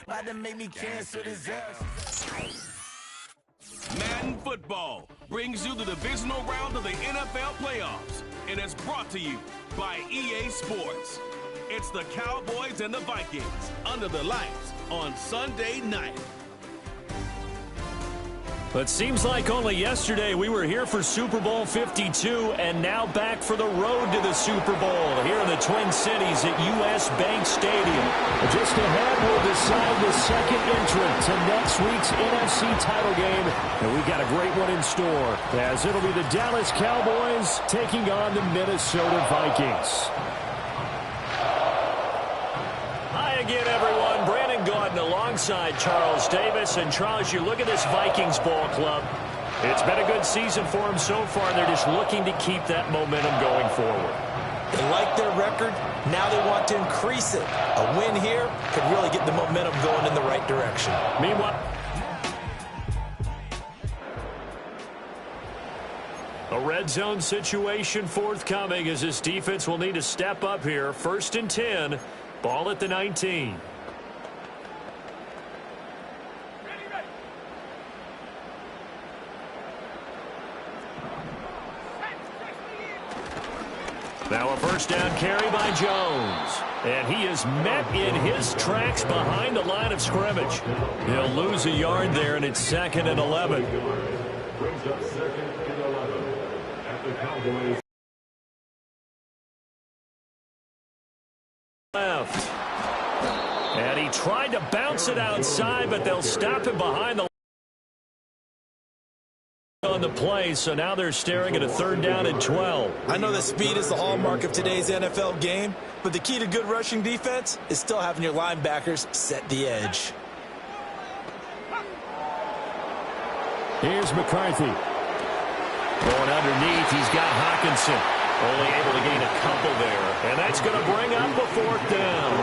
About to make me cancel this Madden Football brings you the divisional round of the NFL playoffs and is brought to you by EA Sports. It's the Cowboys and the Vikings under the lights on Sunday night. But seems like only yesterday we were here for Super Bowl 52 and now back for the road to the Super Bowl here in the Twin Cities at US Bank Stadium. Just ahead, we'll decide the second entrant to next week's NFC title game. And we've got a great one in store, as it'll be the Dallas Cowboys taking on the Minnesota Vikings. Hi again, everyone. Alongside Charles Davis. And Charles, you look at this Vikings ball club. It's been a good season for them so far. They're just looking to keep that momentum going forward. They like their record. Now they want to increase it. A win here could really get the momentum going in the right direction. Meanwhile, a red zone situation forthcoming as this defense will need to step up here. 1st and 10. Ball at the 19. Now a first down carry by Jones. And he is met in his tracks behind the line of scrimmage. He'll lose a yard there, and it's 2nd and 11. Brings up 2nd and 11 at the Cowboys. Left. And he tried to bounce it outside, but they'll stop him behind the on the play, so now they're staring at a 3rd down and 12. I know that speed is the hallmark of today's NFL game, but the key to good rushing defense is still having your linebackers set the edge. Here's McCarthy. Going underneath, he's got Hockenson. Only able to gain a couple there, and that's going to bring up a 4th down.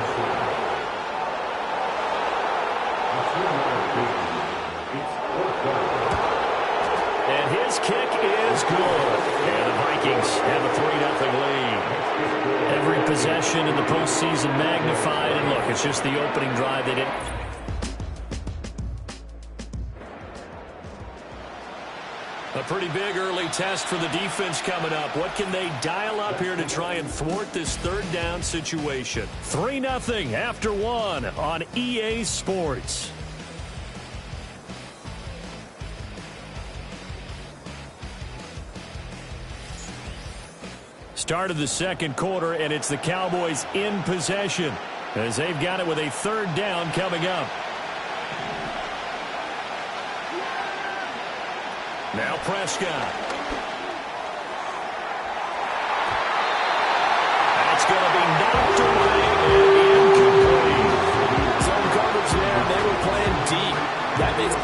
And his kick is good. And the Vikings have a 3-0 lead. Every possession in the postseason magnified. And look, it's just the opening drive. They didn't. A pretty big early test for the defense coming up. What can they dial up here to try and thwart this 3rd down situation? 3-0 after 1 on EA Sports. Start of the 2nd quarter, and it's the Cowboys in possession as they've got it with a 3rd down coming up. Now Prescott. That's going to be knocked away and incomplete. Zone coverage there. They were playing deep. That makes it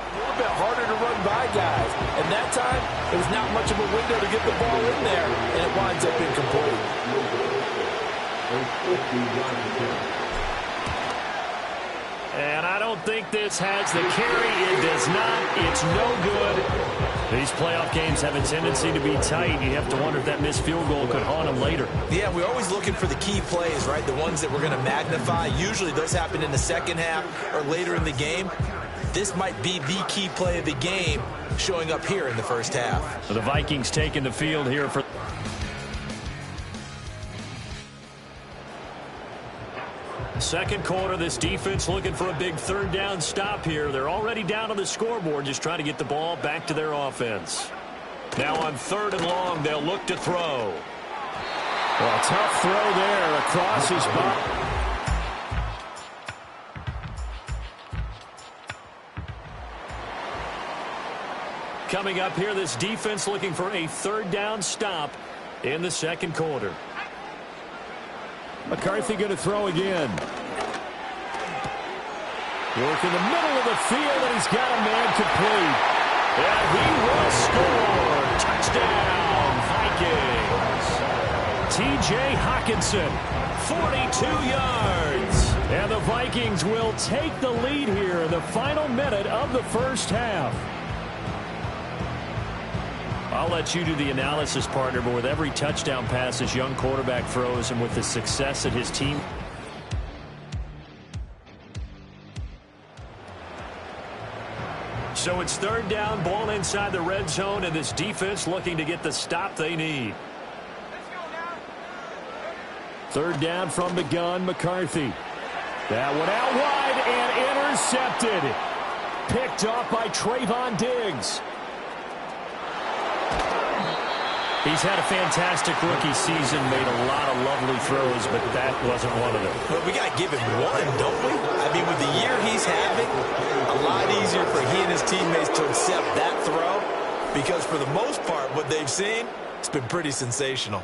a little bit harder to run by guys. And that time, it was not much of a window to get the ball in there, and it winds up incomplete. And I don't think this has the carry. It does not. It's no good. These playoff games have a tendency to be tight. You have to wonder if that missed field goal could haunt them later. Yeah, we're always looking for the key plays, right? The ones that we're going to magnify. Usually those happen in the second half or later in the game. This might be the key play of the game showing up here in the first half. The Vikings taking the field here for... Second quarter, this defense looking for a big 3rd down stop here. They're already down on the scoreboard, just trying to get the ball back to their offense. Now on 3rd and long, they'll look to throw. Well, tough throw there across his body. Coming up here, this defense looking for a 3rd down stop in the 2nd quarter. McCarthy going to throw again. Work in the middle of the field, and he's got a man complete. And he will score. Touchdown, Vikings. T.J. Hockenson, 42 yards. And the Vikings will take the lead here in the final minute of the first half. I'll let you do the analysis, partner, but with every touchdown pass this young quarterback throws and with the success that his team... So it's third down, ball inside the red zone, and this defense looking to get the stop they need. Third down from the gun, McCarthy. That one out wide and intercepted. Picked off by Trayvon Diggs. He's had a fantastic rookie season, made a lot of lovely throws, but that wasn't one of them. But we got to give him one, don't we? I mean, with the year he's having, a lot easier for he and his teammates to accept that throw because for the most part, what they've seen, it's been pretty sensational.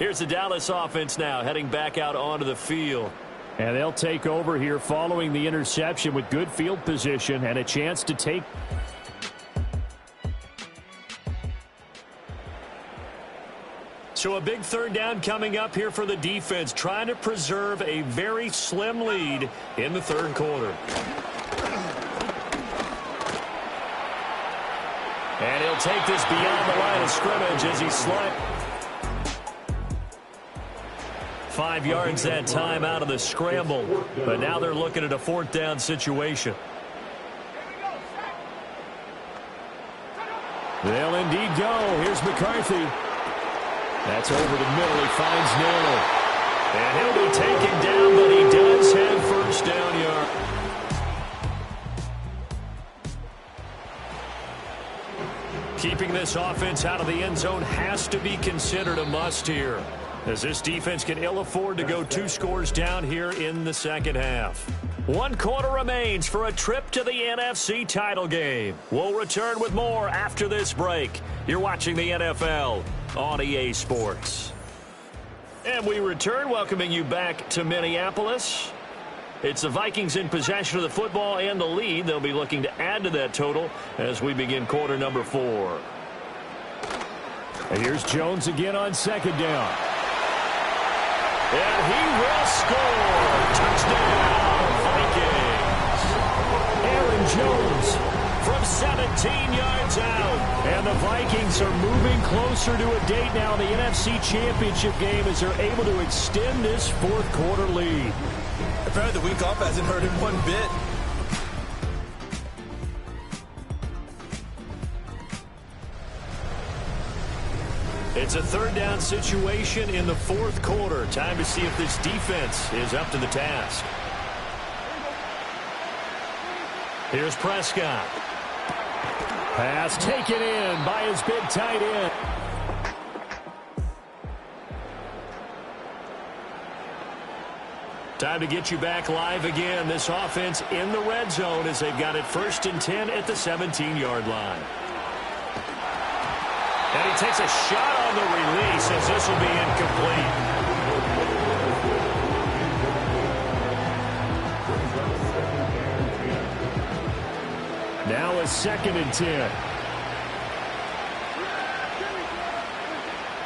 Here's the Dallas offense now, heading back out onto the field. And they'll take over here following the interception with good field position and a chance to take. So a big third down coming up here for the defense, trying to preserve a very slim lead in the third quarter. And he'll take this beyond the line of scrimmage as he slides. 5 yards that time out of the scramble, but now they're looking at a fourth down situation. They'll indeed go. Here's McCarthy. That's over the middle. He finds Naylor. And he'll be taken down, but he does have first down yard. Keeping this offense out of the end zone has to be considered a must here, as this defense can ill afford to go 2 scores down here in the second half. 1 quarter remains for a trip to the NFC title game. We'll return with more after this break. You're watching the NFL on EA Sports. And we return, welcoming you back to Minneapolis. It's the Vikings in possession of the football and the lead. They'll be looking to add to that total as we begin quarter number 4. And here's Jones again on second down. And he will score. Touchdown, Vikings. Aaron Jones from 17 yards out. And the Vikings are moving closer to a date now in the NFC Championship game as they're able to extend this fourth quarter lead. Apparently the week off hasn't hurt him one bit. It's a third down situation in the fourth quarter. Time to see if this defense is up to the task. Here's Prescott. Pass taken in by his big tight end. Time to get you back live again. This offense in the red zone as they've got it 1st and 10 at the 17-yard line. And he takes a shot on the release as this will be incomplete. Now a 2nd and 10.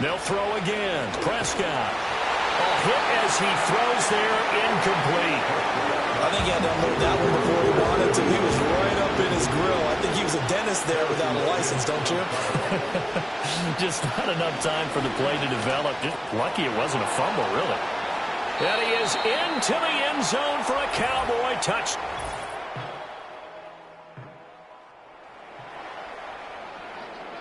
They'll throw again. Prescott. A hit as he throws there, incomplete. I think he had to unload that one before he wanted to. He was right up in his grill. I think he was a dentist there without a license, don't you? Just not enough time for the play to develop. Just lucky it wasn't a fumble, really. And he is into the end zone for a Cowboy touchdown.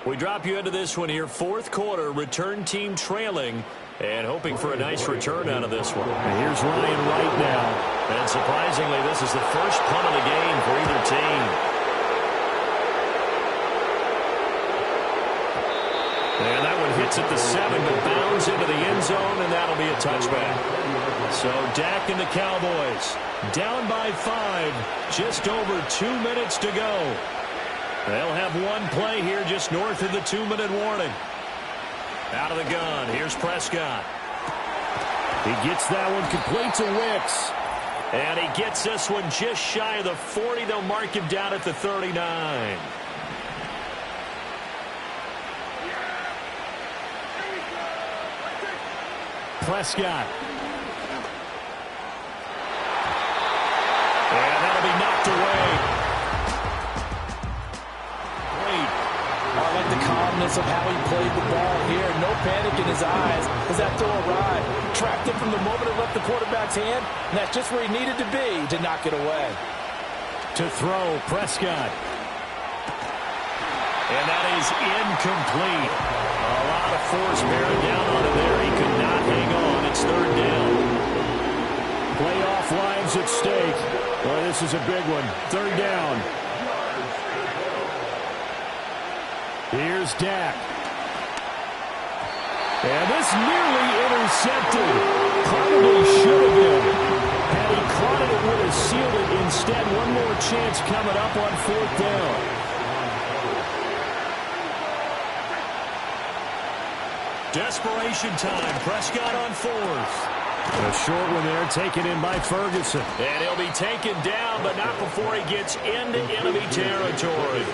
We drop you into this one here. Fourth quarter, return team trailing and hoping for a nice return out of this one. And here's Ryan right now. And surprisingly, this is the first punt of the game for either team. And that one hits at the 7, but bounds into the end zone, and that'll be a touchback. So Dak and the Cowboys down by 5, just over 2 minutes to go. They'll have one play here just north of the 2-minute warning. Out of the gun, here's Prescott. He gets that one complete to Wicks. And he gets this one just shy of the 40. They'll mark him down at the 39. Prescott. And that'll be knocked away. I like the calmness regardless of how he played the ball here. No panic in his eyes as that throw arrived. Tracked it from the moment it left the quarterback's hand, and that's just where he needed to be to knock it away. To throw, Prescott. And that is incomplete. A lot of force bearing down on him there. He could not hang on. It's third down. Playoff lives at stake. Boy, this is a big one. Third down. Here's Dak. And this nearly intercepted. Probably should have been. Had he caught it, it would have sealed it. Instead, one more chance coming up on fourth down. Desperation time. Prescott on fourth. A short one there, taken in by Ferguson. And he'll be taken down, but not before he gets into enemy territory.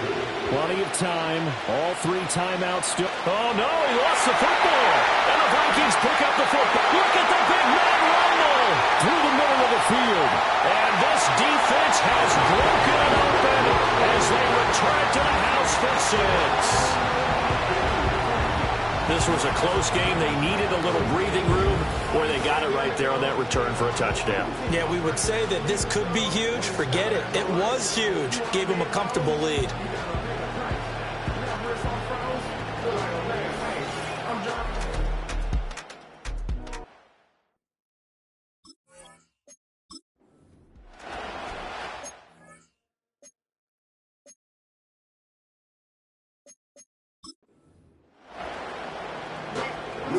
Plenty of time. All three timeouts still. Oh, no, he lost the football. And the Vikings pick up the football. Look at the big man rumble through the middle of the field. And this defense has broken it open as they return to the house for 6. This was a close game. They needed a little breathing room, where they got it right there on that return for a touchdown. Yeah, we would say that this could be huge. Forget it. It was huge. Gave him a comfortable lead.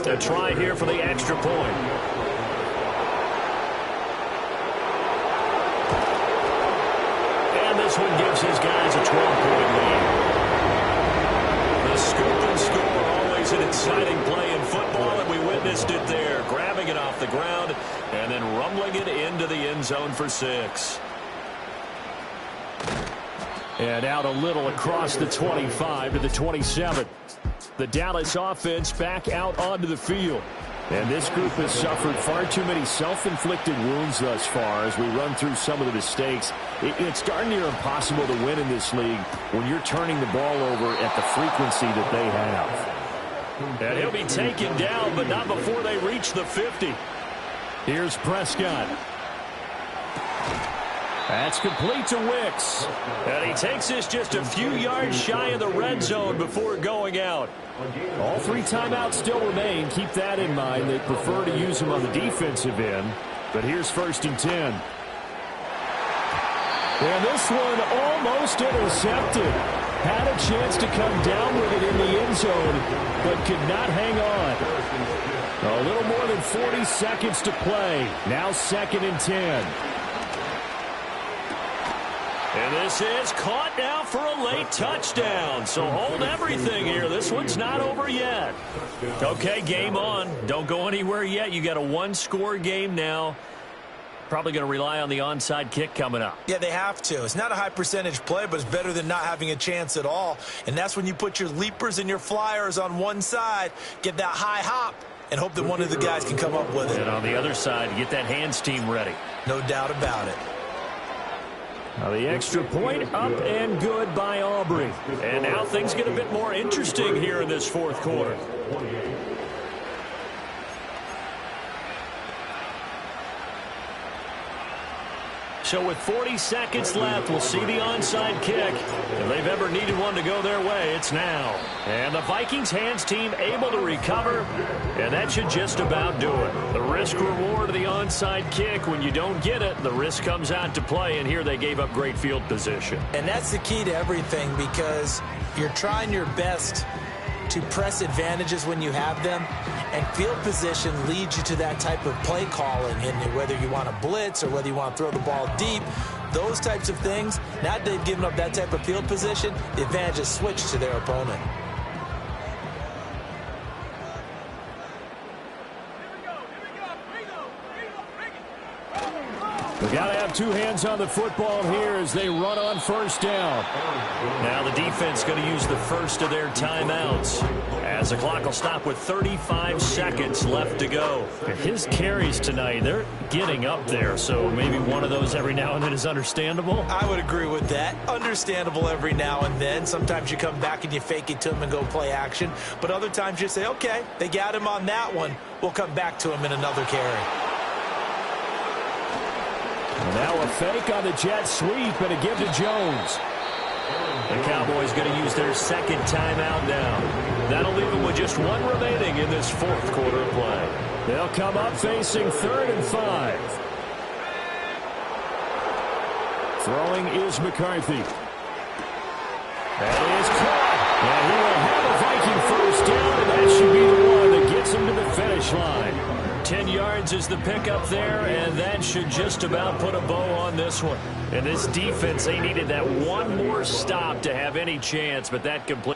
A try here for the extra point. And this one gives his guys a 12-point lead. The scoop and score, always an exciting play in football, and we witnessed it there, grabbing it off the ground and then rumbling it into the end zone for 6. And out a little across the 25 to the 27. The Dallas offense back out onto the field. And this group has suffered far too many self-inflicted wounds thus far as we run through some of the mistakes. It's darn near impossible to win in this league when you're turning the ball over at the frequency that they have. And he'll be taken down, but not before they reach the 50. Here's Prescott. That's complete to Wicks. And he takes this just a few yards shy of the red zone before going out. All three timeouts still remain. Keep that in mind. They prefer to use them on the defensive end. But here's 1st and 10. And this one almost intercepted. Had a chance to come down with it in the end zone, but could not hang on. A little more than 40 seconds to play. Now 2nd and 10. And this is caught now for a late touchdown. So hold everything here. This one's not over yet. Okay, game on. Don't go anywhere yet. You got a one-score game now. Probably going to rely on the onside kick coming up. Yeah, they have to. It's not a high percentage play, but it's better than not having a chance at all. And that's when you put your leapers and your flyers on one side, get that high hop, and hope that one of the guys can come up with it. And on the other side, get that hands team ready. No doubt about it. Now the extra point up and good by Aubrey. And now things get a bit more interesting here in this fourth quarter. So with 40 seconds left, we'll see the onside kick. If they've ever needed one to go their way, it's now. And the Vikings hands team able to recover, and that should just about do it. The risk-reward of the onside kick, when you don't get it, the risk comes out to play, and here they gave up great field position. And that's the key to everything, because you're trying your best to press advantages when you have them, and field position leads you to that type of play calling. And whether you want to blitz or whether you want to throw the ball deep, those types of things, now that they've given up that type of field position, the advantage is switched to their opponent. We got to have two hands on the football here as they run on first down. Now the defense going to use the first of their timeouts as the clock will stop with 35 seconds left to go. His carries tonight, they're getting up there, so maybe one of those every now and then is understandable. I would agree with that. Understandable every now and then. Sometimes you come back and you fake it to him and go play action, but other times you say, okay, they got him on that one. We'll come back to him in another carry. And now a fake on the jet sweep and a give to Jones. The Cowboys going to use their second timeout now. That'll leave them with just one remaining in this fourth quarter of play. They'll come up facing 3rd and 5. Throwing is McCarthy. That is caught. And he will have a Viking first down, and that should be the one that gets him to the finish line. 10 yards is the pickup there, and that should just about put a bow on this one. And this defense, they needed that one more stop to have any chance, but that complete.